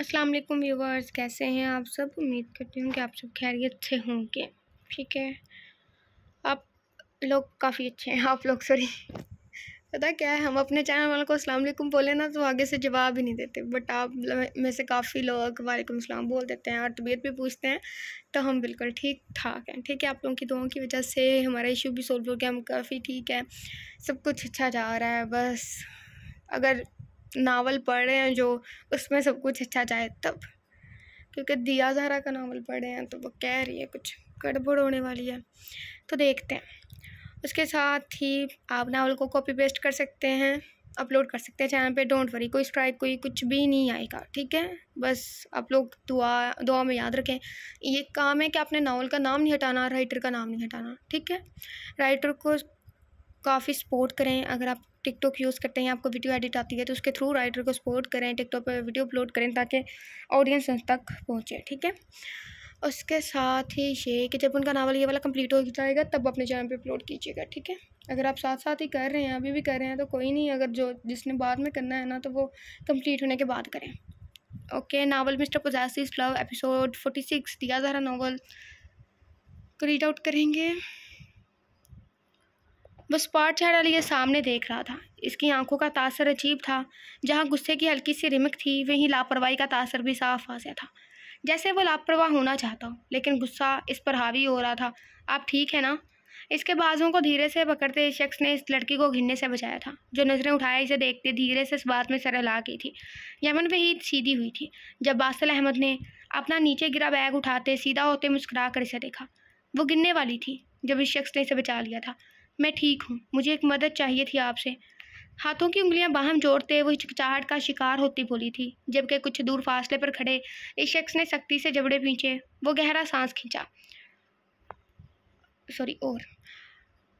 अस्सलाम वालेकुम व्यूवर्स, कैसे हैं आप सब। उम्मीद करती हूँ कि आप सब खैरियत से होंगे। ठीक है, आप लोग काफ़ी अच्छे हैं। आप लोग सॉरी पता क्या है, हम अपने चैनल वालों को अस्सलाम वालेकुम बोले ना तो आगे से जवाब ही नहीं देते, बट आप में से काफ़ी लोग वालेकुम अस्सलाम बोल देते हैं और तबीयत भी पूछते हैं, तो हम बिल्कुल ठीक ठाक हैं। ठीक है, आप लोगों की दुआओं की वजह से हमारा इशू भी सोल्व हो गया, हम काफ़ी ठीक है, सब कुछ अच्छा जा रहा है। बस अगर नावल पढ़ रहे हैं जो उसमें सब कुछ अच्छा जाए तब, क्योंकि दिया ज़हरा का नावल पढ़े हैं तो वो कह रही है कुछ गड़बड़ होने वाली है, तो देखते हैं। उसके साथ ही आप नावल को कॉपी पेस्ट कर सकते हैं, अपलोड कर सकते हैं चैनल पे। डोंट वरी, कोई स्ट्राइक कोई कुछ भी नहीं आएगा। ठीक है, बस आप लोग दुआ में याद रखें, ये काम है कि आपने नावल का नाम नहीं हटाना, राइटर का नाम नहीं हटाना। ठीक है, राइटर को काफ़ी सपोर्ट करें। अगर आप टिकटॉक यूज़ करते हैं, आपको वीडियो एडिट आती है, तो उसके थ्रू राइटर को सपोर्ट करें, टिकटॉक पर वीडियो अपलोड करें ताकि ऑडियंस तक पहुँचे। ठीक है, उसके साथ ही ये कि जब उनका नावल ये वाला कंप्लीट हो जाएगा तब अपने चैनल पे अपलोड कीजिएगा। ठीक है, अगर आप साथ साथ ही कर रहे हैं, अभी भी कर रहे हैं तो कोई नहीं, अगर जिसने बाद में करना है ना तो वो कंप्लीट होने के बाद करें। Okay, novel mister possessive love episode 46 दिया ज़हरा नावल को रीड आउट करेंगे। बस पार्ट छाड़ा लिए सामने देख रहा था। इसकी आंखों का तासर अजीब था। जहाँ गुस्से की हल्की सी रिमक थी, वहीं लापरवाही का तासर भी साफ वाज़ेह था, जैसे वो लापरवाह होना चाहता हो, लेकिन गुस्सा इस पर हावी हो रहा था। आप ठीक है ना? इसके बाजों को धीरे से पकड़ते इस शख्स ने इस लड़की को घिरने से बचाया था, जो नज़रें उठाए इसे देखते धीरे से इस बात में सर हिला गई थी। यमन वहीद सीधी हुई थी जब बासिल अहमद ने अपना नीचे गिरा बैग उठाते सीधा होते मुस्कुरा कर इसे देखा। वो गिरने वाली थी जब इस शख्स ने इसे बचा लिया था। मैं ठीक हूँ, मुझे एक मदद चाहिए थी आपसे। हाथों की उंगलियां बाहम जोड़ते वो हिचकिचाहट का शिकार होती बोली थी, जबकि कुछ दूर फासले पर खड़े इस शख्स ने सख्ती से जबड़े खींचे। वो गहरा सांस खींचा। और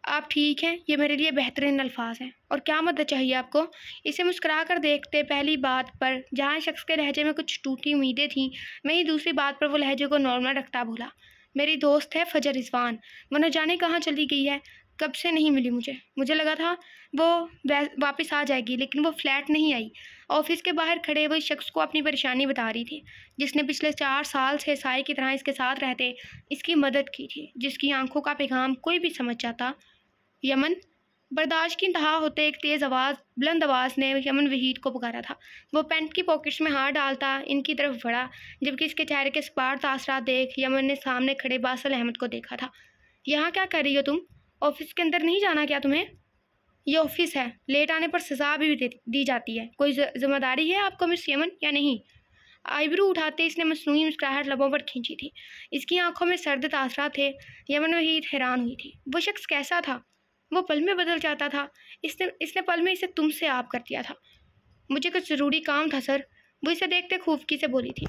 आप ठीक हैं? ये मेरे लिए बेहतरीन अल्फाज हैं। और क्या मदद चाहिए आपको? इसे मुस्कुरा कर देखते पहली बात पर जहाँ शख्स के लहजे में कुछ टूटी उम्मीदें थीं, वहीं दूसरी बात पर वो लहजे को नॉर्मल रखता बोला, मेरी दोस्त है फजर रिजवान। वो न जाने कहाँ चली गई है, कब से नहीं मिली मुझे लगा था वो वापस आ जाएगी, लेकिन वो फ्लैट नहीं आई। ऑफिस के बाहर खड़े वो इस शख्स को अपनी परेशानी बता रही थी, जिसने पिछले 4 साल से साए की तरह इसके साथ रहते इसकी मदद की थी, जिसकी आंखों का पैगाम कोई भी समझ जाता। यमन। बर्दाश्त की इंतहा होते एक तेज़ आवाज़ बुलंद आवाज़ ने यमन वहीद को पुकारा था। वो पैंट की पॉकेट्स में हाथ डालता इनकी तरफ बढ़ा, जबकि इसके चेहरे के स्पार तासरात देख यमन ने सामने खड़े बासिल अहमद को देखा था। यहाँ क्या कर रही हो तुम? ऑफिस के अंदर नहीं जाना क्या तुम्हें? ये ऑफिस है, लेट आने पर सज़ा भी दी जाती है। कोई जिम्मेदारी है आपको मिस यमन या नहीं? आईब्रू उठाते इसने मसनूई मुस्कुराहट लबों पर खींची थी। इसकी आंखों में सर्द तासरात थे। यमन वहीद हैरान हुई थी। वो शख्स कैसा था? वो पल में बदल जाता था। इसने पल में इसे तुमसे आप कर दिया था। मुझे कुछ ज़रूरी काम था सर, वो इसे देखते खूफकी से बोली थी,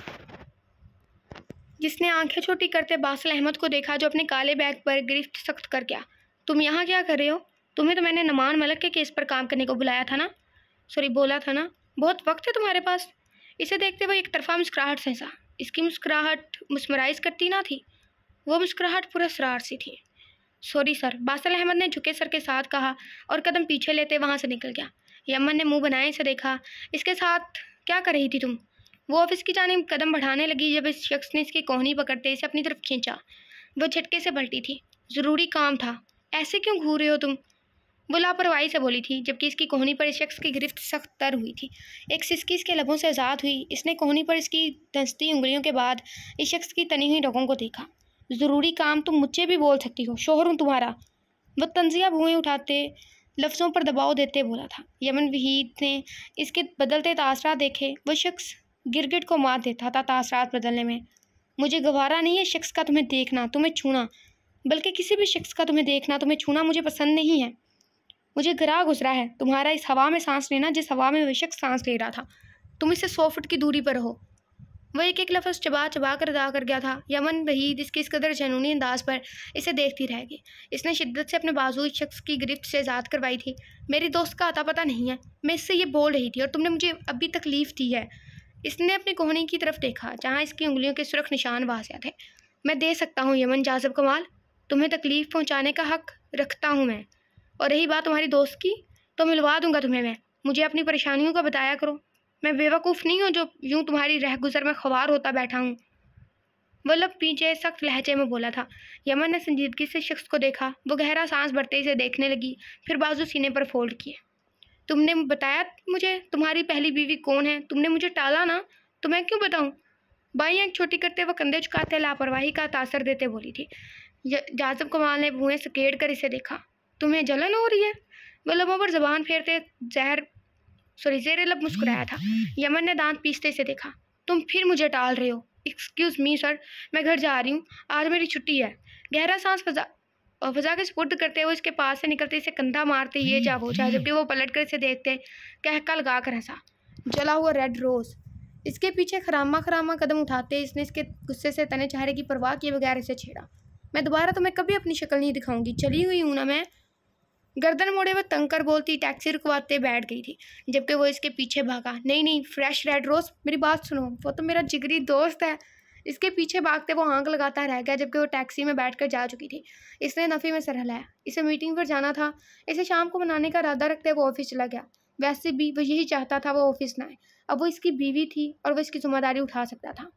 जिसने आंखें छोटी करते बासिल अहमद को देखा, जो अपने काले बैग पर गिरफ्त सख्त कर गया। तुम यहाँ क्या कर रहे हो? तुम्हें तो मैंने नमान मलक के केस पर काम करने को बुलाया था ना? बोला था ना? बहुत वक्त है तुम्हारे पास। इसे देखते हुए एक तरफा मुस्कुराहट सहसा। इसकी मुस्कुराहट मुस्मराइज करती ना थी, वो मुस्कुराहट पूरा असरार सी थी। सॉरी सर, बासिल अहमद ने झुके सर के साथ कहा और कदम पीछे लेते वहाँ से निकल गया। यमन ने मुंह बनाए इसे देखा। इसके साथ क्या कर रही थी तुम? वो ऑफिस की जानिब कदम बढ़ाने लगी जब इस शख्स ने इसकी कोहनी पकड़ते इसे अपनी तरफ खींचा। वो झटके से पलटी थी। ज़रूरी काम था। ऐसे क्यों घूर रहे हो तुम? वो लापरवाही से बोली थी, जबकि इसकी कोहनी पर इस शख्स की गिरफ्त सख्त तर हुई थी। एक सिसकी इसके लबों से आज़ाद हुई। इसने कोहनी पर इसकी दंसती उंगलियों के बाद इस शख्स की तनी हुई रगों को देखा। ज़रूरी काम तुम मुझे भी बोल सकती हो, शोहर हूँ तुम्हारा। वह तंजिया भुएं उठाते लफ्ज़ों पर दबाव देते बोला था। यमन वहीद ने इसके बदलते तासरात देखे। वह शख्स गिरगिट को मात देता था तासरात बदलने में। मुझे गवारा नहीं है शख्स का तुम्हें देखना, तुम्हें छूना, बल्कि किसी भी शख्स का तुम्हें देखना, तुम्हें छूना मुझे पसंद नहीं है। मुझे घरा गुजरा है तुम्हारा इस हवा में सांस लेना जिस हवा में वह शख्स सांस ले रहा था। तुम इससे 100 फुट की दूरी पर रहो। वह एक एक लफ्ज़ चबा चबा कर अदा कर गया था। यमन वहीद इसके इस कदर जनूनी अंदाज पर इसे देखती रह गई। इसने शिद्दत से अपने बाजू इस शख्स की गिरफ्त से आज़ाद करवाई थी। मेरी दोस्त का अता पता नहीं है, मैं इससे ये बोल रही थी और तुमने मुझे अभी तकलीफ़ दी है। इसने अपनी कोहनी की तरफ देखा, जहाँ इसकी उंगलियों के सुरख निशान वाज़ेह थे। मैं दे सकता हूँ यमन जाज़ब कमाल, तुम्हें तकलीफ़ पहुँचाने का हक़ रखता हूँ मैं। और रही बात तुम्हारी दोस्त की, तो मिलवा दूँगा तुम्हें मैं। मुझे अपनी परेशानियों का बताया करो, मैं बेवकूफ़ नहीं हूँ जो यूँ तुम्हारी रहगुजर में ख्वार होता बैठा हूँ। वल्लभ पीछे सख्त लहजे में बोला था। यमन ने संजीदगी से शख्स को देखा। वो गहरा सांस भरते इसे देखने लगी, फिर बाजू सीने पर फोल्ड किए। तुमने बताया मुझे तुम्हारी पहली बीवी कौन है? तुमने मुझे टाला ना, तो मैं क्यों बताऊं? बाई आंख छोटी करते वह कंधे झुकाते लापरवाही का तासर देते बोली थी। जाजिब कमाल ने भुएं सकेड़ कर इसे देखा। तुम्हें जलन हो रही है? वह लबों पर जबान फेरते ज़ेरे लब मुस्कुराया था। यमन ने दांत पीसते इसे देखा। तुम फिर मुझे टाल रहे हो। एक्सक्यूज़ मी सर, मैं घर जा रही हूँ, आज मेरी छुट्टी है। गहरा सांस फजा के सुपुर्द करते हुए इसके पास से निकलते इसे कंधा मारते ये जा वो जा, जबकि वो पलट कर इसे देखते कहका लगा कर हंसा। जला हुआ रेड रोज़। इसके पीछे खरामा कदम उठाते इसने इसके गुस्से से तने चेहरे की परवाह किए बगैर इसे छेड़ा। मैं दोबारा तुम्हें कभी अपनी शक्ल नहीं दिखाऊंगी, चली हुई हूँ ना मैं। गर्दन मोड़े वह तंग कर बोलती टैक्सी रुकवाते बैठ गई थी, जबकि वो इसके पीछे भागा। नहीं फ्रेश रेड रोज़, मेरी बात सुनो, वो तो मेरा जिगरी दोस्त है। इसके पीछे भागते वो आंख लगाता रह गया, जबकि वो टैक्सी में बैठकर जा चुकी थी। इसने नफ़ी में सर हिलाया। इसे मीटिंग पर जाना था। इसे शाम को मनाने का इरादा रखते वो ऑफिस चला गया। वैसे भी वो यही चाहता था वो ऑफिस ना आए। अब वो इसकी बीवी थी और वो इसकी जिम्मेदारी उठा सकता था।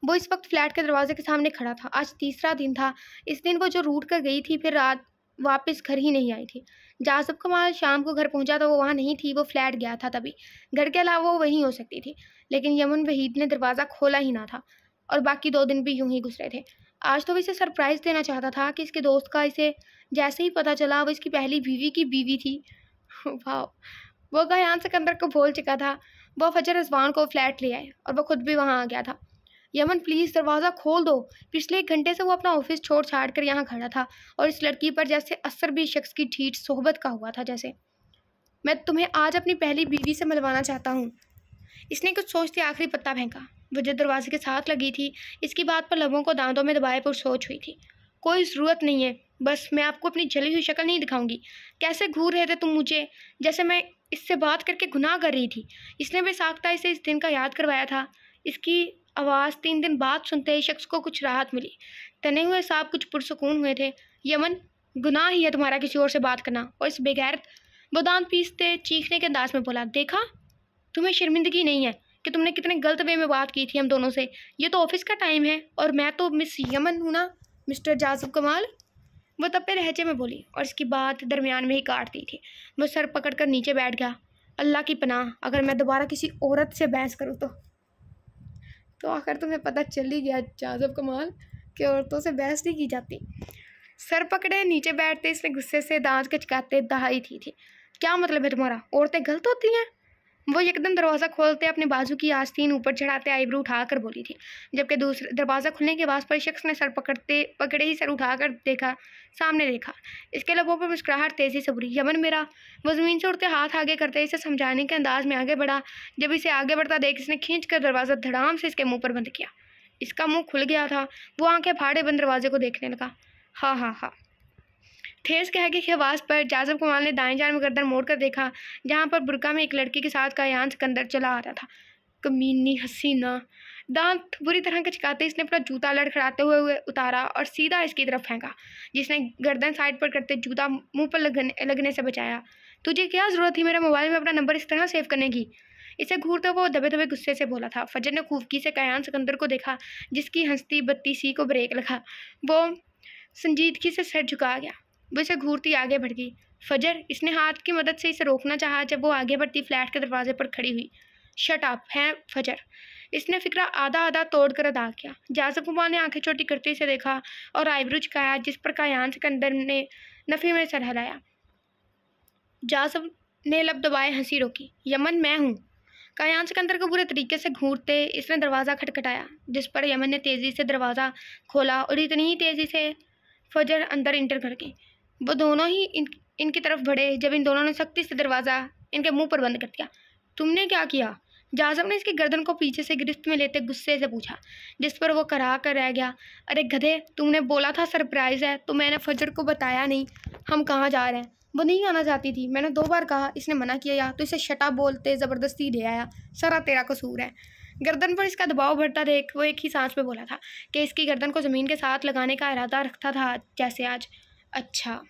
वो इस वक्त फ्लैट के दरवाजे के सामने खड़ा था। आज तीसरा दिन था। इस दिन वो जो रूट कर गई थी, फिर रात वापस घर ही नहीं आई थी। जाजिब कमाल शाम को घर पहुंचा तो वो वहाँ नहीं थी, वो फ्लैट गया था। तभी घर के अलावा वो वहीं हो सकती थी, लेकिन यमन वहीद ने दरवाज़ा खोला ही ना था और बाकी 2 दिन भी यूं ही गुजरे थे। आज तो वो इसे सरप्राइज़ देना चाहता था कि इसके दोस्त का इसे जैसे ही पता चला वो इसकी पहली बीवी की बीवी थी। वाह, वो गयान सिकंदर को भूल चुका था। वो फजर रिजवान को फ्लैट ले आए और वो खुद भी वहाँ आ गया था। यमन प्लीज़ दरवाज़ा खोल दो। पिछले 1 घंटे से वो अपना ऑफिस छोड़ छाड़ कर यहाँ खड़ा था और इस लड़की पर जैसे असर भी शख्स की ठीठ सोहबत का हुआ था। जैसे मैं तुम्हें आज अपनी पहली बीवी से मिलवाना चाहता हूँ। इसने कुछ सोचते आखिरी पत्ता फेंका। वो जो दरवाजे के साथ लगी थी, इसकी बात पर लबों को दांतों में दबाए पर सोच हुई थी। कोई ज़रूरत नहीं है, बस मैं आपको अपनी जली हुई शक्ल नहीं दिखाऊंगी। कैसे घूर रहे थे तुम मुझे, जैसे मैं इससे बात करके गुनाह कर रही थी। इसने बेसाख्ता इसे इस दिन का याद करवाया था। इसकी आवाज़ 3 दिन बाद सुनते ही शख्स को कुछ राहत मिली। तने हुए सांप कुछ पुरसुकून हुए थे। यमन, गुनाह ही है तुम्हारा किसी और से बात करना। और इस बेगैरत वो दांत पीसते चीखने के अंदाज में बोला, देखा, तुम्हें शर्मिंदगी नहीं है कि तुमने कितने गलत वे में बात की थी हम दोनों से। ये तो ऑफिस का टाइम है और मैं तो मिस यमन हूँ ना, मिस्टर जाजिब कमाल। वो तप्पे लहजे में बोली और इसकी बात दरमियान में ही काट दी थी। वो सर पकड़कर नीचे बैठ गया। अल्लाह की पनाह, अगर मैं दोबारा किसी औरत से बहस करूँ तो आखिर तुम्हें पता चल ही गया जाजिब कमाल कि औरतों से बहस नहीं की जाती। सर पकड़े नीचे बैठते इसने गुस्से से दांत कचकाते दहाई थी। क्या मतलब है तुम्हारा? औरतें गलत होती हैं? वो एकदम दरवाज़ा खोलते अपने बाजू की आस्तीन ऊपर चढ़ाते आईब्रो उठाकर बोली थी, जबकि दूसरे दरवाज़ा खुलने के बाद पर शख्स ने सर पकड़े ही सर उठाकर देखा, सामने देखा। इसके लबों पर मुस्कुराहट तेज़ी से उभरी। यमन मेरा। वो ज़मीन से उड़ते हाथ आगे करते इसे समझाने के अंदाज में आगे बढ़ा। जब इसे आगे बढ़ता देख इसने खींच कर दरवाज़ा धड़ाम से इसके मुँह पर बंद किया। इसका मुँह खुल गया था। वो आंखें फाड़े बंद दरवाजे को देखने लगा। हाँ। ठेस कहके की आवाज़ पर जाजिब कमाल ने दाएं जान में गर्दन मोड़ कर देखा, जहाँ पर बुरका में एक लड़की के साथ कायान सिकंदर चला आ रहा था। कमीनी हसीना। दांत बुरी तरह कचकाते इसने अपना जूता लड़खड़ाते हुए उतारा और सीधा इसकी तरफ फेंका, जिसने गर्दन साइड पर करते जूता मुंह पर लगने से बचाया। तुझे क्या ज़रूरत थी मेरे मोबाइल में अपना नंबर इस तरह सेव करने की? इसे घूरते वो दबे दबे गुस्से से बोला था। फजर ने खूफकी से कायान सिकंदर को देखा, जिसकी हंसती बत्ती सी को ब्रेक लगा। वो संजीदगी से सर झुका गया। वो इसे घूरती आगे बढ़ गई। फजर, इसने हाथ की मदद से इसे रोकना चाहा जब वो आगे बढ़ती फ्लैट के दरवाजे पर खड़ी हुई। शट अप है फजर। इसने फिक्रा आधा तोड़ कर अदा किया। जाजिब कमाल ने आंखें छोटी करते इसे देखा और आईब्रो झुकाया, जिस पर कायान सिकंदर ने नफ़ी में सर हिलाया। जाजिब ने लब दबाए हंसी रोकी। यमन, मैं हूँ। कायान सिकंदर को बुरे तरीके से घूरते इसने दरवाज़ा खटखटाया, जिस पर यमन ने तेज़ी से दरवाज़ा खोला और इतनी ही तेज़ी से फजर अंदर इंटर कर गई। वो दोनों ही इनकी तरफ बढ़े जब इन दोनों ने सख्ती से दरवाज़ा इनके मुंह पर बंद कर दिया। तुमने क्या किया? जाजिब ने इसकी गर्दन को पीछे से गिरफ्त में लेते गुस्से से पूछा, जिस पर वो करा कर रह गया। अरे गधे, तुमने बोला था सरप्राइज़ है, तो मैंने फजर को बताया नहीं हम कहाँ जा रहे हैं। वो नहीं आना चाहती थी, मैंने 2 बार कहा, इसने मना किया तो इसे शटा बोलते ज़बरदस्ती ले आया। सारा तेरा कसूर है। गर्दन पर इसका दबाव बढ़ता देख वो एक ही सांस में बोला था कि इसकी गर्दन को ज़मीन के साथ लगाने का इरादा रखता था जैसे आज। अच्छा,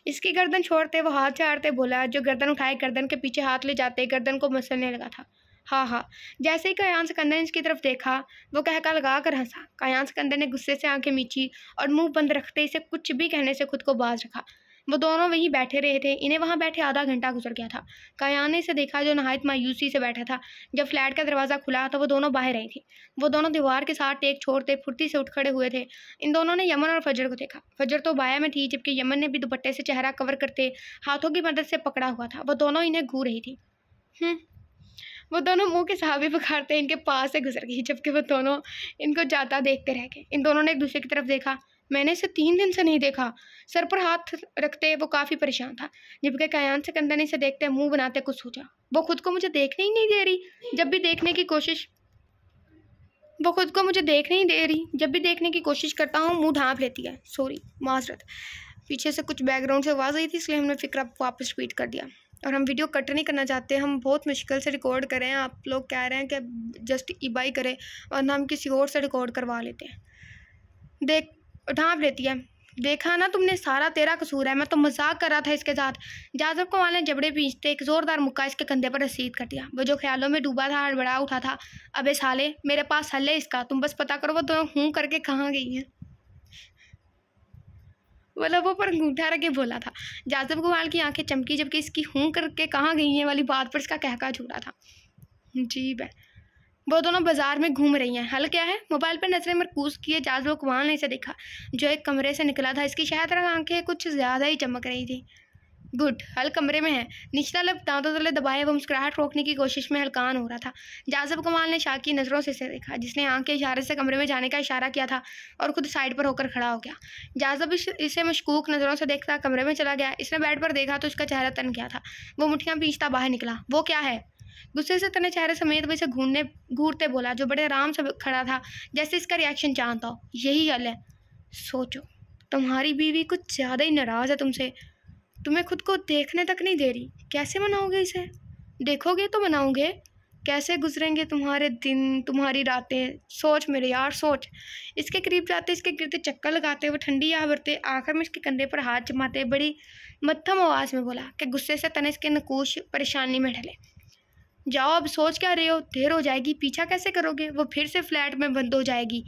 इसकी गर्दन छोड़ते वो हाथ झाड़ते बोला, जो गर्दन उठाए गर्दन के पीछे हाथ ले जाते गर्दन को मसलने लगा था। हाँ हाँ। जैसे ही कयान सिकंदर ने इसकी तरफ देखा, वो कहका लगा कर हंसा। कयान सिकंदर ने गुस्से से आंखें मींची और मुंह बंद रखते इसे कुछ भी कहने से खुद को बाज रखा। वो दोनों वहीं बैठे रहे थे। इन्हें वहां बैठे आधा घंटा गुजर गया था। कयान ने इसे देखा, जो नहायत मायूसी से बैठा था। जब फ्लैट का दरवाज़ा खुला तो वो दोनों बाहर आई थी। वो दोनों दीवार के साथ टेक छोड़ते फुर्ती से उठ खड़े हुए थे। इन दोनों ने यमन और फजर को देखा। फजर तो बाया में थी, जबकि यमन ने भी दुपट्टे से चेहरा कवर करते हाथों की मदद से पकड़ा हुआ था। वो दोनों इन्हें घूर रही थी। वो दोनों मुंह के सावे पखाड़ते इनके पास से गुजर गई, जबकि वो दोनों इनको जाता देखते रह गए। इन दोनों ने एक दूसरे की तरफ देखा। मैंने इसे 3 दिन से नहीं देखा। सर पर हाथ रखते वो काफ़ी परेशान था, जबकि कयान सिकंदर ने इसे देखते मुंह बनाते कुछ सोचा। वो खुद को मुझे देखने ही नहीं दे रही। जब भी देखने की कोशिश करता हूँ मुंह ढांप लेती है। सॉरी, माजरत। पीछे से कुछ बैकग्राउंड से आवाज़ आई थी, इसलिए हमने फिक्र वापस रिपीट कर दिया। और हम वीडियो कट नहीं करना चाहते। हम बहुत मुश्किल से रिकॉर्ड करें। आप लोग कह रहे हैं कि जस्ट ईबाई करें, और हम किसी और से रिकॉर्ड करवा लेते हैं। देख, ढांप लेती है। देखा ना तुमने, सारा तेरा कसूर है। मैं तो मजाक कर रहा था इसके साथ। जाजब को वाले जबड़े पीछते एक जोरदार मुक्का इसके कंधे पर रसीद कर दिया। वो जो ख्यालों में डूबा था हड़बड़ा उठा था। अबे साले, मेरे पास हल है इसका, तुम बस पता करो वो तो हूँ करके कहाँ गई है। मतलब वो पर अंगूठा रख के बोला था। जाजब गोवाल की आंखें चमकी, जबकि इसकी हूँ करके कहाँ गई हैं वाली बात पर इसका कहका छूटा था। अजीब है। वो दोनों बाजार में घूम रही हैं। हल क्या है? मोबाइल पर नजरें मरकूज किए जाजब कुमाल ने इसे देखा, जो एक कमरे से निकला था। इसकी शायद आंखें कुछ ज्यादा ही चमक रही थी। गुड, हल कमरे में है। निचला लब दांतों तले दबाए वो मुस्कुराहट रोकने की कोशिश में हलकान हो रहा था। जाजब कमाल ने शाकी नज़रों से इसे देखा, जिसने आंख के इशारे से कमरे में जाने का इशारा किया था और खुद साइड पर होकर खड़ा हो गया। जाजब इसे मशकूक नज़रों से देखता कमरे में चला गया। इसने बेड पर देखा तो उसका चेहरा तन गया था। वो मुठ्ठियाँ पीछता बाहर निकला। वो क्या है? गुस्से से तने चेहरे समेत वो इसे घूरते बोला, जो बड़े आराम से खड़ा था, जैसे इसका रिएक्शन जानता हो। यही हल है। सोचो, तुम्हारी बीवी कुछ ज़्यादा ही नाराज़ है तुमसे। तुम्हें खुद को देखने तक नहीं दे रही। कैसे मनाओगे इसे? देखोगे तो मनाओगे। कैसे गुजरेंगे तुम्हारे दिन, तुम्हारी रातें? सोच मेरे यार, सोच। इसके करीब जाते, इसके गिरते चक्कर लगाते हुए ठंडी हवा भरते, आखिर में इसके कंधे पर हाथ जमाते बड़ी मध्यम आवाज़ में बोला कि गुस्से से तने इसके नकूश परेशानी में ढले। जाओ, अब सोच क्या रहे हो? देर हो जाएगी। पीछा कैसे करोगे? वो फिर से फ्लैट में बंद हो जाएगी।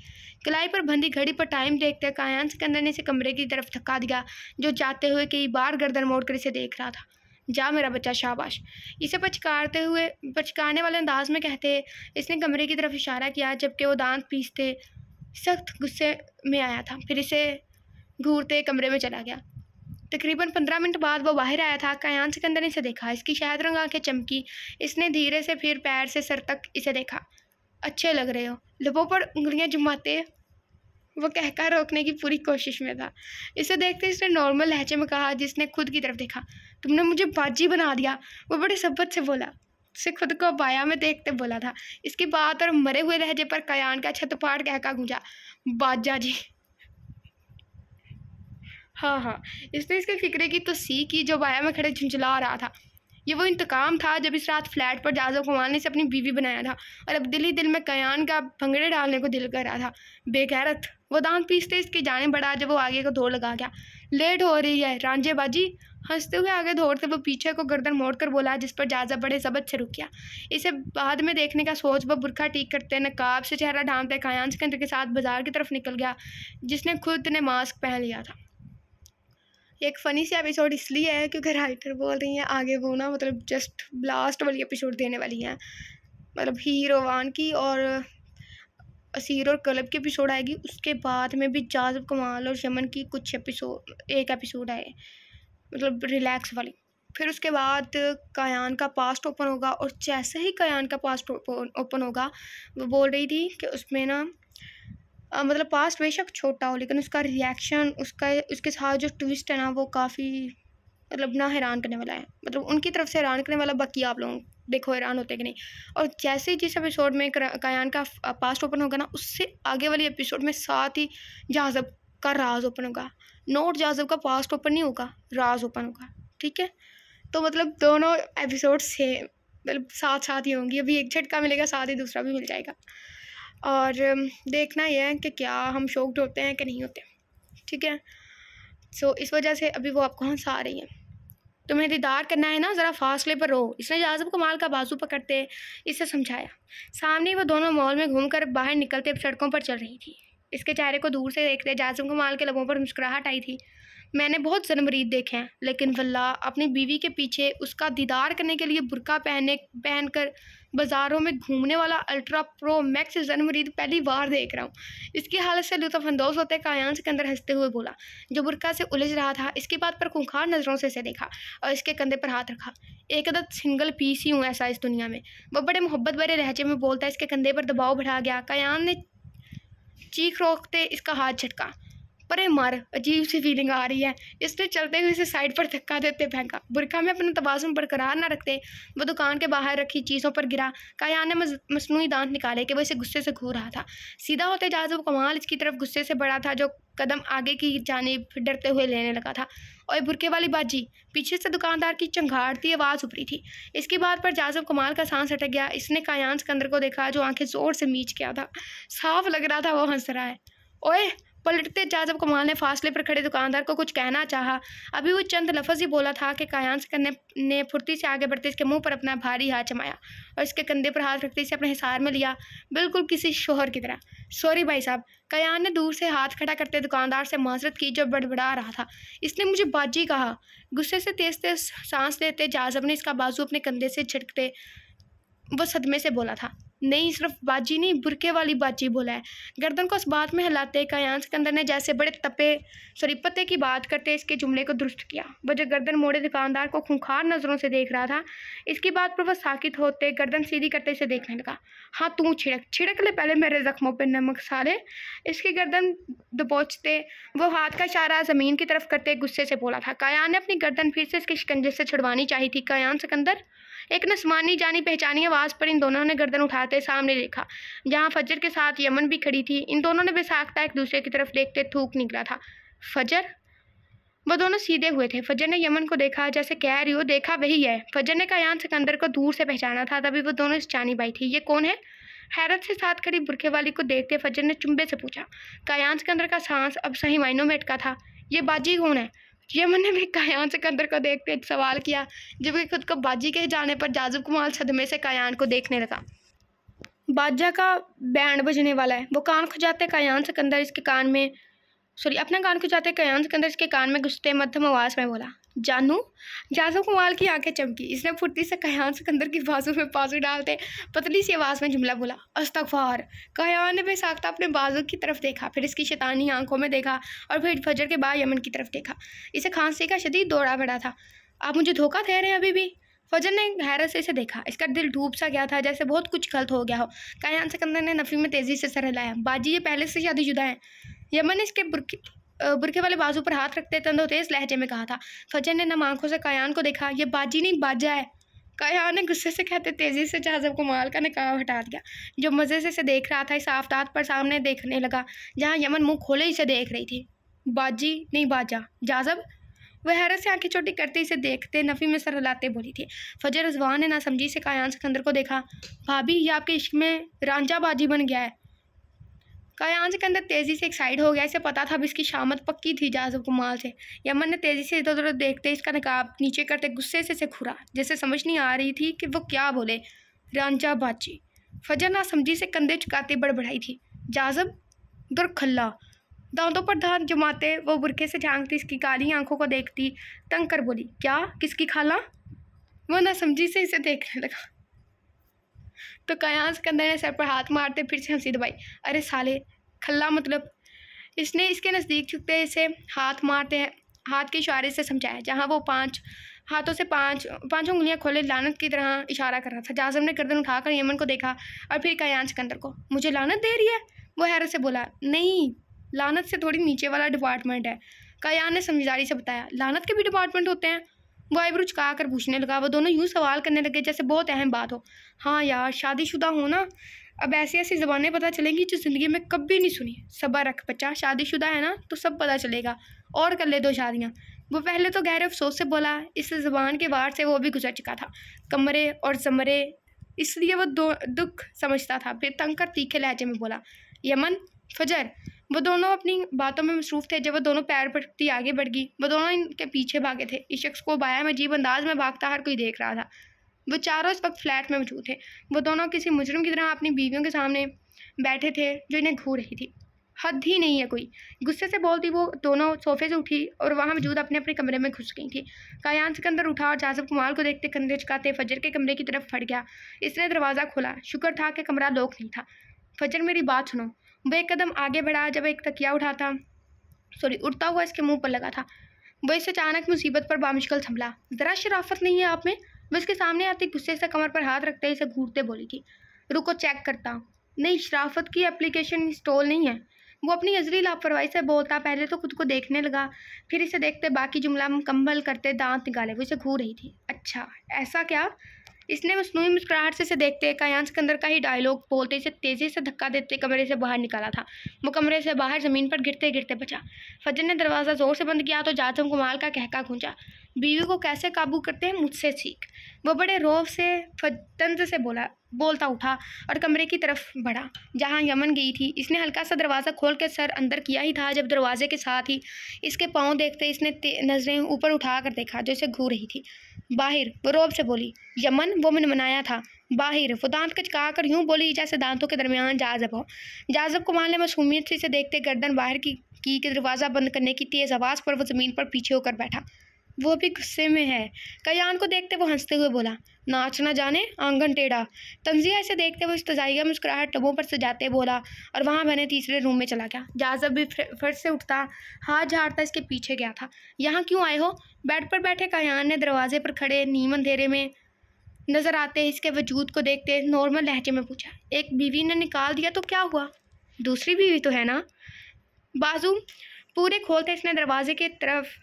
कलाई पर बंधी घड़ी पर टाइम देखते कायान सिकंदर ने इसे कमरे की तरफ धक्का दिया, जो जाते हुए कई बार गर्दन मोड़कर इसे देख रहा था। जा मेरा बच्चा, शाबाश। इसे पचकारने वाले अंदाज में कहते इसने कमरे की तरफ इशारा किया, जबकि वो दांत पीसते सख्त गुस्से में आया था। फिर इसे घूरते कमरे में चला गया। तकरीबन 15 मिनट बाद वो बाहर आया था। कयान सिकंदर ने इसे देखा। इसकी शायद रंग आंखें चमकी। इसने धीरे से फिर पैर से सर तक इसे देखा। अच्छे लग रहे हो। लबों पर उंगलियां जुमाते वो कहकर रोकने की पूरी कोशिश में था। इसे देखते इसने नॉर्मल लहजे में कहा, जिसने खुद की तरफ देखा। तुमने मुझे बाजी बना दिया। वो बड़े सब्बत से बोला। उसे खुद को बाया में देखते बोला था। इसकी बात और मरे हुए लहजे पर कयान का छतपाट कहका गूंजा। बाजा जी। हाँ, इसने इसके फिक्रे की तो सी की, जो बाया में खड़े झुंझला रहा था। ये वो इंतकाम था जब इस रात फ्लैट पर जाजब कमाल ने इसे अपनी बीवी बनाया था, और अब दिल ही दिल में कयान का भंगड़े डालने को दिल कर रहा था। बेगैरत। वो दांत पीसते इसकी जाने बढ़ा, जब वो आगे को दौड़ लगा गया। लेट हो रही है रांझे बाजी। हंसते हुए आगे दौड़ते वो पीछे को गर्दन मोड़कर बोला, जिस पर जाजब बड़े जबत से रुक गया। इसे बाद में देखने का सोच वो बुरखा ठीक करते, नकाब से चेहरा ढांपते कयान सिकंदर के साथ बाजार की तरफ निकल गया, जिसने खुद ने मास्क पहन लिया था। एक फ़नी सी एपिसोड इसलिए है क्योंकि राइटर बोल रही हैं आगे वो ना, मतलब जस्ट ब्लास्ट वाली एपिसोड देने वाली हैं। मतलब हीरोवान की और असीर और कलब की एपिसोड आएगी। उसके बाद में भी जाज़ब कमाल और शमन की कुछ एक एपिसोड आए, मतलब रिलैक्स वाली। फिर उसके बाद कयान का पास्ट ओपन होगा, और जैसे ही कयान का पास्ट ओपन होगा, वो बोल रही थी कि उसमें ना मतलब पास्ट बेशक छोटा हो, लेकिन उसका रिएक्शन, उसके साथ जो ट्विस्ट है ना, वो काफ़ी मतलब ना हैरान करने वाला है। मतलब उनकी तरफ से हैरान करने वाला, बाकी आप लोग देखो हैरान होते कि नहीं। और जैसे ही जिस एपिसोड में कयान का पास्ट ओपन होगा ना, उससे आगे वाली एपिसोड में साथ ही जाज़ब का राज ओपन होगा। नोट जाज़ब का पास्ट ओपन नहीं होगा, राज ओपन होगा। ठीक है, तो मतलब दोनों एपिसोड से मतलब साथ साथ ही होंगी। अभी एक झटका मिलेगा, साथ ही दूसरा भी मिल जाएगा। और देखना यह है कि क्या हम शॉक्ड होते हैं कि नहीं होते। ठीक है, सो इस वजह से अभी वो आपको हंसा रही है। तुम्हें दीदार करना है ना, ज़रा फासले पर रहो। इसने जाज़ब कमाल का बाजू पकड़ते इसे समझाया। सामने वो दोनों मॉल में घूमकर बाहर निकलते सड़कों पर चल रही थी। इसके चेहरे को दूर से देखते जाज़ब कमाल के लबों पर मुस्कुराहट आई थी। मैंने बहुत ज़नमरीद देखे हैं, लेकिन वल्लाह अपनी बीवी के पीछे उसका दीदार करने के लिए बुर्का पहनकर बाज़ारों में घूमने वाला अल्ट्रा प्रो मैक्स ज़नमरीद पहली बार देख रहा हूँ। इसकी हालत से लुत्फ़अंदोज़ होते कायान सिकंदर हंसते हुए बोला, जो बुर्का से उलझ रहा था। इसकी बात पर खूंखार नज़रों से इसे देखा और इसके कंधे पर हाथ रखा। एक अदद सिंगल पीस ही हूँ ऐसा इस दुनिया में, वह बड़े मोहब्बत भरे लहजे में बोलता। इसके कंधे पर दबाव बढ़ा गया। कायान ने चीख रोकते इसका हाथ झटका। परे मार, अजीब सी फीलिंग आ रही है। इसने चलते हुए इसे साइड पर धक्का देते फेंका। बुर्का में अपना तवाज़ुन बरकरार न रखते वो दुकान के बाहर रखी चीज़ों पर गिरा। कायान ने मसनूई दांत निकाले कि वो इसे गुस्से से घूर रहा था। सीधा होते जाज़ब कमाल इसकी तरफ गुस्से से बढ़ा था, जो कदम आगे की जानिब डरते हुए लेने लगा था। और बुरके वाली बाजी, पीछे से दुकानदार की चंघाड़ती आवाज़ उपरी थी। इसकी बात पर जाज़ब कमाल का सांस अटक गया। इसने कायान सिकंदर को देखा, जो आंखें ज़ोर से मीच गया था। साफ लग रहा था वो हंस रहा है। ओए! पलटते जाज़ब कमाल ने फासले पर खड़े दुकानदार को कुछ कहना चाहा। अभी वो चंद लफ्ज़ ही बोला था कि कायान सिकंदर ने फुर्ती से आगे बढ़ते इसके मुंह पर अपना भारी हाथ जमाया और इसके कंधे पर हाथ रखते इसे अपने हिसार में लिया, बिल्कुल किसी शोहर की तरह। सॉरी भाई साहब। कायान ने दूर से हाथ खड़ा करते दुकानदार से माजरत की, जो बड़बड़ा रहा था। इसने मुझे बाजी कहा। गुस्से से तेज तेज सांस लेते जाज़ब ने इसका बाजू अपने कंधे से झटकते वो सदमे से बोला था, नहीं सिर्फ बाजी नहीं, बुरके वाली बाजी बोला है। गर्दन को इस बात में हिलाते कायान सिकंदर ने जैसे बड़े पते की बात करते इसके जुमले को दुरुस्त किया। वो जो गर्दन मोड़े दुकानदार को खूंखार नज़रों से देख रहा था। इसकी बात पर वह साकित होते गर्दन सीधी करते इसे देखने लगा। हाँ तू छिड़क ले पहले मेरे जख्मों पर नमक साले। इसकी गर्दन दबोचते वो हाथ का इशारा ज़मीन की तरफ करते गुस्से से बोला था। कायान ने अपनी गर्दन फिर से इसके शिकंजे से छुड़वानी चाहिए थी। कायान सिकंदर, एक नस्मानी जानी पहचानी आवाज़ पर इन दोनों ने गर्दन उठाते सामने देखा, जहां फजर के साथ यमन भी खड़ी थी। इन दोनों ने बेसाख्ता एक दूसरे की तरफ देखते थूक निकला था। फजर? वो दोनों सीधे हुए थे। फजर ने यमन को देखा, जैसे कह रही हो देखा वही है। फजर ने कायान सिकंदर को दूर से पहचाना था। तभी वो दोनों इस जानी बाई थी। ये कौन है? हैरत से साथ खड़ी बुरखे वाली को देखते फजर ने चुंबे से पूछा। कायान सिकंदर का सांस अब सही मायनों में अटका था। ये बाजी कौन है? यमन ने भी कायान सिकंदर को देखते एक सवाल किया, जबकि खुद को बाजी के जाने पर जाज़ब कमाल सदमे से कायान को देखने लगा। बाजा का बैंड बजने वाला है। वो कान खुजाते कायान सिकंदर इसके कान में अपना कान खुजाते कायान सिकंदर इसके कान में घुसते मध्यम आवाज़ में बोला, जानू। जाज़ब कमाल की आंखें चमकी। इसने फुर्ती से कायान सिकंदर की बाजू में बाजू डालते पतली सी आवाज़ में जुमला बोला, अस्तगफार। कायान ने बेसाख्ता अपने बाजू की तरफ देखा, फिर इसकी शैतानी आंखों में देखा और फिर फजर के बाद यमन की तरफ देखा। इसे खांसी का शदीद दौरा पड़ा था। आप मुझे धोखा दे रहे हैं अभी भी? फजर ने हैरत से इसे देखा। इसका दिल डूब सा गया था, जैसे बहुत कुछ गलत हो गया हो। कायान सिकंदर ने नफ़ी में तेज़ी से सर हिलाया। बाजी ये पहले से शादीशुदा है। यमन ने इसके बुरके वाले बाजू पर हाथ रखते तंदोतेज लहजे में कहा था। फजर ने नम आंखों से कायान को देखा। ये बाजी नहीं बाजा है। कायान ने गुस्से से कहते तेज़ी से जाज़ब कमाल का निकाह हटा दिया, जो मज़े से इसे देख रहा था। इस आफताब पर सामने देखने लगा, जहाँ यमन मुँह खोले इसे देख रही थी। बाजी नहीं बाजा। जाज़ब? वह हैरत से आंखें छोटी करते इसे देखते नफ़ी में सर हिलाते बोली थी। फजर रज़वान ने नासमझी से कायान सिकंदर को देखा। भाभी, ये आपके इश्क में रांझा बाजी बन गया है। कायान सिकंदर तेज़ी से एक साइड हो गया। इसे पता था अब इसकी शामत पक्की थी जाज़ब कमाल से। यमन ने तेज़ी से इधर उधर देखते इसका नकाब नीचे करते गुस्से से घूरा, जैसे समझ नहीं आ रही थी कि वो क्या बोले। रांझा बाजी। फजर नासमझी से कंधे चुकाती बड़बड़ाई थी। जाज़ब दुरखल्ला। दांतों पर दांत जमाते वो बुरके से झांकती इसकी काली आंखों को देखती तंग कर बोली, क्या? किसकी खाला? वो नासमझी से इसे देखने लगा तो कायान सिकंदर ने सर पर हाथ मारते फिर से हंसी दबाई। अरे साले, खल्ला मतलब? इसने इसके नज़दीक झुकते इसे हाथ मारते हाथ के इशारे से समझाया, जहाँ वो हाथों से पांचों उंगलियां खोले लानत की तरह इशारा कर रहा था। जाज़ब ने गर्दन उठाकर यमन को देखा और फिर कायान सिकंदर को। मुझे लानत दे रही है? वो हैरत से बोला। नहीं, लानत से थोड़ी नीचे वाला डिपार्टमेंट है। कायान ने समझदारी से बताया। लानत के भी डिपार्टमेंट होते हैं? वो आईब्रो चुका कर पूछने लगा। वो दोनों यूँ सवाल करने लगे जैसे बहुत अहम बात हो। हाँ यार, शादीशुदा हो ना? अब ऐसी ऐसी ज़बानें पता चलेंगी जो ज़िंदगी में कभी नहीं सुनी। सब्र रख बच्चा, शादीशुदा है ना तो सब पता चलेगा, और कर ले 2 शादियाँ। वो पहले तो गहरे अफसोस से बोला। इस ज़बान के वार से वो भी गुजर चुका था, कमरे और ज़मरे, इसलिए वो दुख समझता था। फिर तंग कर तीखे लहजे में बोला, यमन, फजर, वो दोनों अपनी बातों में मसरूफ़ थे। जब वो दोनों पैर पटकती आगे बढ़ गई, वो दोनों इनके पीछे भागे थे। इस शख्स को बाया में अजीब अंदाज में भागता हर कोई देख रहा था। वो चारों इस वक्त फ्लैट में मौजूद थे। वो दोनों किसी मुजरिम की तरह अपनी बीवियों के सामने बैठे थे जो इन्हें घूर रही थी। हद ही नहीं है कोई। गुस्से से बोलती वो दोनों सोफे से उठी और वहाँ मौजूद अपने अपने कमरे में घुस गई थी। कायान सिकंदर उठा और जाज़ब कमाल को देखते कंधे झुकाते फजर के कमरे की तरफ फट गया। इसने दरवाज़ा खोला। शुक्र था कि कमरा लॉक नहीं था। फजर, मेरी बात सुनो। वो एक कदम आगे बढ़ा। जब एक तकिया उड़ता हुआ इसके मुंह पर लगा था। वो इस अचानक मुसीबत पर बामुश्किल संभला। ज़रा शराफत नहीं है आप में? वो इसके सामने आती गुस्से से कमर पर हाथ रखते इसे घूरते बोली थी। रुको, चेक करता हूँ। नहीं, शराफत की एप्लीकेशन इंस्टॉल नहीं है। वो अपनी अजली लापरवाही से बोलता पहले तो खुद को देखने लगा, फिर इसे देखते बाकी जुमला मुकम्मल करते दांत निकाले। वो इसे घूर रही थी। अच्छा, ऐसा क्या? इसने मसनूई मुस्कुराहट से इसे देखते कायान सिकंदर का ही डायलॉग बोलते इसे तेज़ी से धक्का देते कमरे से बाहर निकाला था। वो कमरे से बाहर ज़मीन पर गिरते गिरते बचा। फजर ने दरवाज़ा ज़ोर से बंद किया तो जाज़ब कमाल का कहका गूंजा। बीवी को कैसे काबू करते हैं, मुझसे सीख। वो बड़े रौब से तंज से बोलता उठा और कमरे की तरफ बढ़ा जहाँ यमन गई थी। इसने हल्का सा दरवाज़ा खोल के सर अंदर किया ही था जब दरवाजे के साथ ही इसके पाँव देखते इसने नज़रें ऊपर उठा कर देखा जो इसे घूर रही थी। बाहिर, वो रौब से बोली। यमन, वो मैंने मनाया था। बाहिर, वो दांत कचका कर यूँ बोली जैसे दांतों के दरमियान जाज़ब हो। जाज़ब कुमार ने मासूमियत से इसे देखते गर्दन बाहर की दरवाज़ा बंद करने की तेज़ आवाज़ पर वो ज़मीन पर पीछे होकर बैठा। वो भी गुस्से में है। कयान को देखते वो हंसते हुए बोला, नाच ना जाने आंगन टेढ़ा। तंजिया इसे देखते वो इस्तज़ाइया मुस्कुराहट टबों पर सजाते बोला और वहाँ बने तीसरे रूम में चला गया। जाज़ब भी फर्श से उठता हाथ झाड़ता इसके पीछे गया था। यहाँ क्यों आए हो? बेड पर बैठे कयान ने दरवाजे पर खड़े नीम अंधेरे में नज़र आते इसके वजूद को देखते नॉर्मल लहजे में पूछा, एक बीवी ने निकाल दिया तो क्या हुआ? दूसरी बीवी तो है ना? बाजू पूरे खोलते इसने दरवाजे के तरफ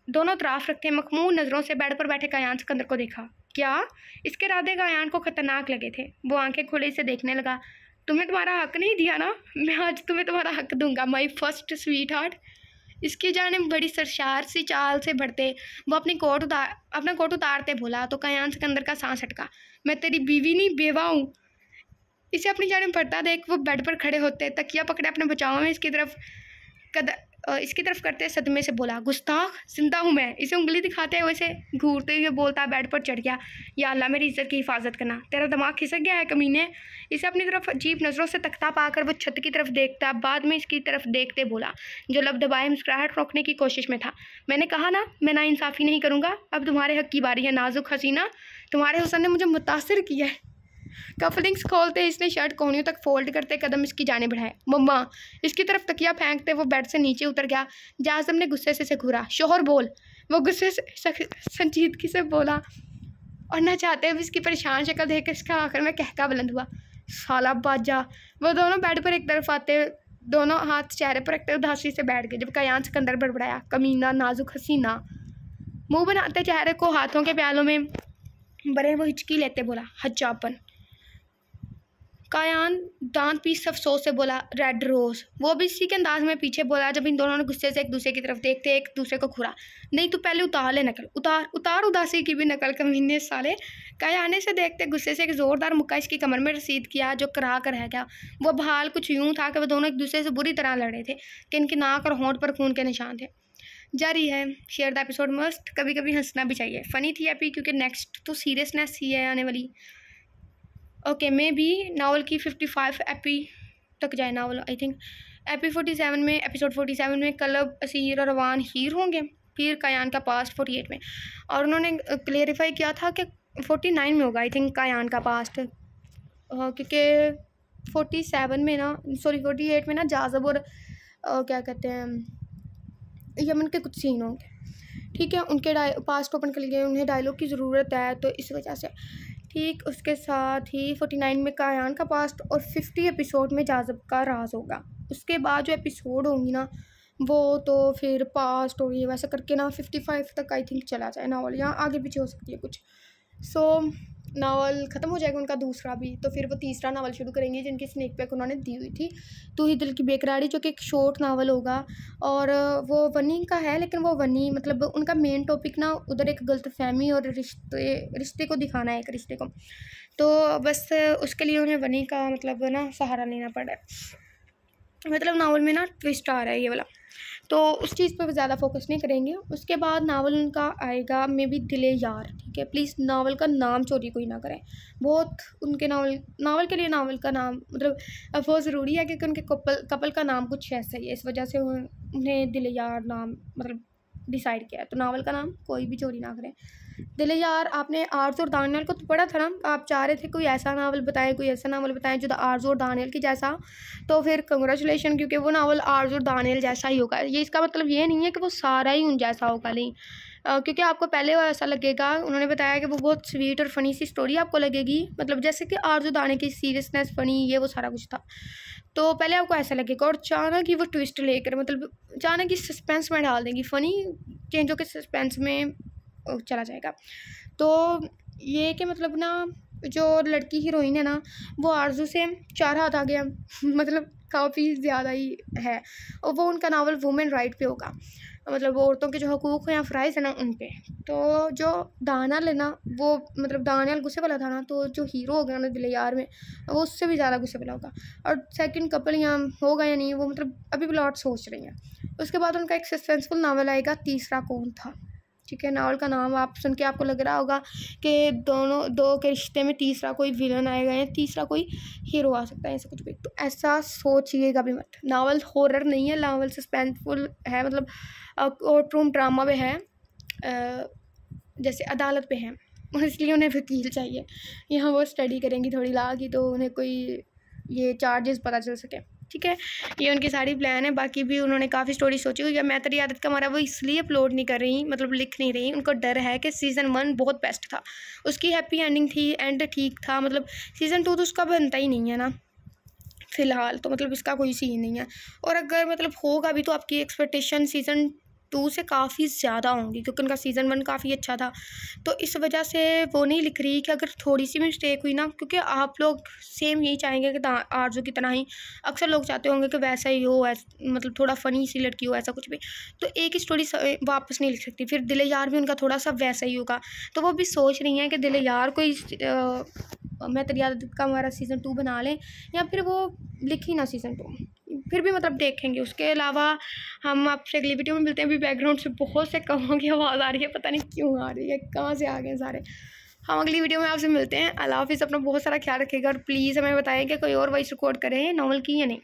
दोनों तरफ रखते मखमूर नज़रों से बेड पर बैठे कायान सिकंदर को देखा। क्या? इसके इरादे कायान को खतरनाक लगे थे। वो आंखें खुले से देखने लगा। तुम्हें तुम्हारा हक नहीं दिया ना? मैं आज तुम्हें तुम्हारा हक दूंगा, माई फर्स्ट स्वीट हार्ट। इसकी जानिब बड़ी सरशार सी चाल से बढ़ते वो अपना कोट उतारते बोला तो कायान सिकंदर का सांस अटका। मैं तेरी बीवी नहीं, बेवा हूँ। इसे अपनी जानिब बढ़ता देख वो बेड पर खड़े होते तकिया पकड़े अपने बचाव में इसकी तरफ करते सदमे से बोला, गुस्ताख, जिंदा हूँ मैं। इसे उंगली दिखाते हुए इसे घूरते हुए बोलता बेड पर चढ़ गया, या अल्लाह मेरी इज्जत की हिफाजत करना। तेरा दिमाग खिसक गया है कमीने। इसे अपनी तरफ अजीब नज़रों से तकता पाकर वो छत की तरफ देखता, बाद में इसकी तरफ देखते बोला जो लब दबाए मुस्कुराहट रोकने की कोशिश में था, मैंने कहा ना मैं नाइंसाफ़ी नहीं करूँगा। अब तुम्हारे हक की बारी है नाजुक हसीना, तुम्हारे हुस्न ने मुझे मुतासिर किया है। कफलिंग्स खोलते इसने शर्ट कोहनियों तक फोल्ड करते कदम इसकी जाने बढ़ाए। मम्मा, इसकी तरफ तकिया फेंकते वो बेड से नीचे उतर गया। जाज़ब ने गुस्से से घूरा, शोहर बोल। वो गुस्से से संजीदगी से बोला और न चाहते हुए इसकी परेशान शक्ल देख इसका आखिर में कहका बुलंद हुआ, साला बाजा। वो दोनों बेड पर एक तरफ आते दोनों हाथ चेहरे पर रखते उदासी से बैठ गए। जब कायान सिकंदर बड़बड़ाया, कमीना, नाजुक हसीना। मुँह बनाते चेहरे को हाथों के प्यालों में बड़े वो हिचकी लेते बोला, हज्जापन। कायान दांत पीस अफसोस से बोला, रेड रोज़। वो भी इसी के अंदाज में पीछे बोला जब इन दोनों ने गुस्से से एक दूसरे की तरफ देखते एक दूसरे को घूरा। नहीं, तू पहले उतार ले नकल, उतार उदासी की भी नकल, कमीने साले। कायाने से देखते गुस्से से एक ज़ोरदार मुक्का इसकी कमर में रसीद किया जो करा कर रह गया। वो बहाल कुछ यूँ था कि वो दोनों एक दूसरे से बुरी तरह लड़े थे कि इनकी नाक और होंठ पर खून के निशान थे। जारी है, शेयर द एपिसोड मस्ट। कभी कभी हंसना भी चाहिए। फ़नी थी एपी क्योंकि नेक्स्ट तो सीरियसनेस ही है आने वाली। ओके, मे भी नावल की 55 एपी तक जाए नावल। आई थिंक एपी 47 में, एपिसोड 47 में कलब, असीर और रवान हीर होंगे, फिर कायान का पास्ट 48 में। और उन्होंने क्लेरिफाई किया था कि 49 में होगा आई थिंक कायान का पास्ट, क्योंकि 47 में ना, सॉरी 48 में ना जाज़ब और क्या कहते हैं यमन के कुछ सीन होंगे। ठीक है, उनके पास्ट ओपन कर लिए, उन्हें डायलॉग की ज़रूरत है तो इस वजह से। ठीक, उसके साथ ही 49 में कायान का पास्ट और 50 एपिसोड में जाज़ब का राज होगा। उसके बाद जो एपिसोड होंगी ना वो तो फिर पास्ट और ये वैसे करके ना 55 तक आई थिंक चला जाए नावल, यहाँ आगे पीछे हो सकती है कुछ। सो नावल ख़त्म हो जाएगा उनका दूसरा भी, तो फिर वो तीसरा नावल शुरू करेंगे जिनकी स्नेक पैक उन्होंने दी हुई थी, तू ही दिल की बेकरारी, जो कि एक शॉर्ट नावल होगा। और वो वनी का है, लेकिन वो वनी मतलब उनका मेन टॉपिक ना उधर एक गलतफहमी और रिश्ते को दिखाना है, एक रिश्ते को, तो बस उसके लिए उन्हें वनी का मतलब ना सहारा लेना पड़ा है। मतलब नावल में ना ट्विस्ट आ रहा है ये वाला, तो उस चीज़ पे ज़्यादा फोकस नहीं करेंगे। उसके बाद नावल उनका आएगा मे बी दिले यार, ठीक है। प्लीज़ नावल का नाम चोरी कोई ना करें, बहुत उनके नावल के लिए नावल का नाम मतलब बहुत ज़रूरी है, क्योंकि उनके कपल का नाम कुछ ऐसा ही है, इस वजह से उन्हें दिले यार नाम मतलब डिसाइड किया है। तो नावल का नाम कोई भी चोरी ना करें। दिले यार आपने आरज़ू और दानियल को तो पढ़ा था ना, आप चाह रहे थे कोई ऐसा नावल बताएं, कोई ऐसा नावल बताएं जो आरज़ू और दानियल की जैसा, तो फिर कंग्रेचुलेशन, क्योंकि वो नावल आरज़ू और दानियल जैसा ही होगा। ये इसका मतलब ये नहीं है कि वो सारा ही उन जैसा होगा, नहीं, क्योंकि आपको पहले वो ऐसा लगेगा, उन्होंने बताया कि वो बहुत स्वीट और फ़नी सी स्टोरी आपको लगेगी, मतलब जैसे कि आरज़ू दानियल की सीरियसनेस, फ़नी, ये वो सारा कुछ था। तो पहले आपको ऐसा लगेगा, और अचानक ही वो ट्विस्ट लेकर मतलब अचानक ही सस्पेंस में डाल देंगी, फ़नी चेंज होकर सस्पेंस में चला जाएगा। तो ये कि मतलब ना जो लड़की हीरोइन है ना, वो आरज़ू से 4 हाथ आ गया मतलब काफ़ी ज़्यादा ही है, और वो उनका नावल वुमेन राइट पे होगा, मतलब वो औरतों के जो हकूक़ या फ़राइज़ है ना उन पे। तो जो दानियल है ना, वो मतलब दानियल गुस्से वाला था ना, तो जो हीरो होगा ना दिले यार में, वो उससे भी ज़्यादा गुस्से वाला होगा। और सेकंड कपल यहाँ होगा या नहीं, वो मतलब अभी प्लॉट सोच रही हैं। उसके बाद उनका एक सस्पेंसफुल नावल आएगा, तीसरा कौन था, ठीक है। नावल का नाम आप सुन के आपको लग रहा होगा कि दो के रिश्ते में तीसरा कोई विलन आएगा या तीसरा कोई हीरो आ सकता है, ऐसा कुछ भी, तो ऐसा सोचिएगा भी मत। नावल हॉरर नहीं है, नावल सस्पेंसफुल है, मतलब कोर्ट रूम ड्रामा पे है, जैसे अदालत पे है, इसलिए उन्हें वकील चाहिए। यहाँ वो स्टडी करेंगी थोड़ी ला की, तो उन्हें कोई ये चार्जेस पता चल सके, ठीक है। ये उनकी सारी प्लान है। बाकी भी उन्होंने काफ़ी स्टोरी सोची हुई है। मैं तेरी आदत का मारा वो इसलिए अपलोड नहीं कर रही, मतलब लिख नहीं रही, उनको डर है कि सीज़न 1 बहुत बेस्ट था, उसकी हैप्पी एंडिंग थी, एंड ठीक था, मतलब सीज़न 2 तो उसका बनता ही नहीं है ना फ़िलहाल, तो मतलब इसका कोई सीन नहीं है। और अगर मतलब होगा भी तो आपकी एक्सपेक्टेशन सीज़न 2 से काफ़ी ज़्यादा होंगी, क्योंकि उनका सीज़न 1 काफ़ी अच्छा था। तो इस वजह से वो नहीं लिख रही कि अगर थोड़ी सी मिस्टेक हुई ना, क्योंकि आप लोग सेम यही चाहेंगे कि आरज़ू की तरह ही अक्सर लोग चाहते होंगे कि वैसा ही हो, मतलब थोड़ा फ़नी सी लड़की हो, ऐसा कुछ भी, तो एक ही स्टोरी वापस नहीं लिख सकती। फिर दिले यार भी उनका थोड़ा सा वैसा ही होगा, तो वो भी सोच रही हैं कि दिले यार कोई मैं तेरी आदत का हमारा सीज़न 2 बना लें, या फिर वो लिखी ना सीज़न 2, फिर भी मतलब देखेंगे। उसके अलावा हम आपसे अगली वीडियो में मिलते हैं। अभी बैकग्राउंड से बहुत से कौवों की आवाज़ आ रही है, पता नहीं क्यों आ रही है, कहाँ से आ गए सारे। हम अगली वीडियो में आपसे मिलते हैं। अल्लाह हाफ़िज़, अपना बहुत सारा ख्याल रखिएगा, और प्लीज़ हमें बताएं कि कोई और वॉइस रिकॉर्ड करें नावल की या नहीं।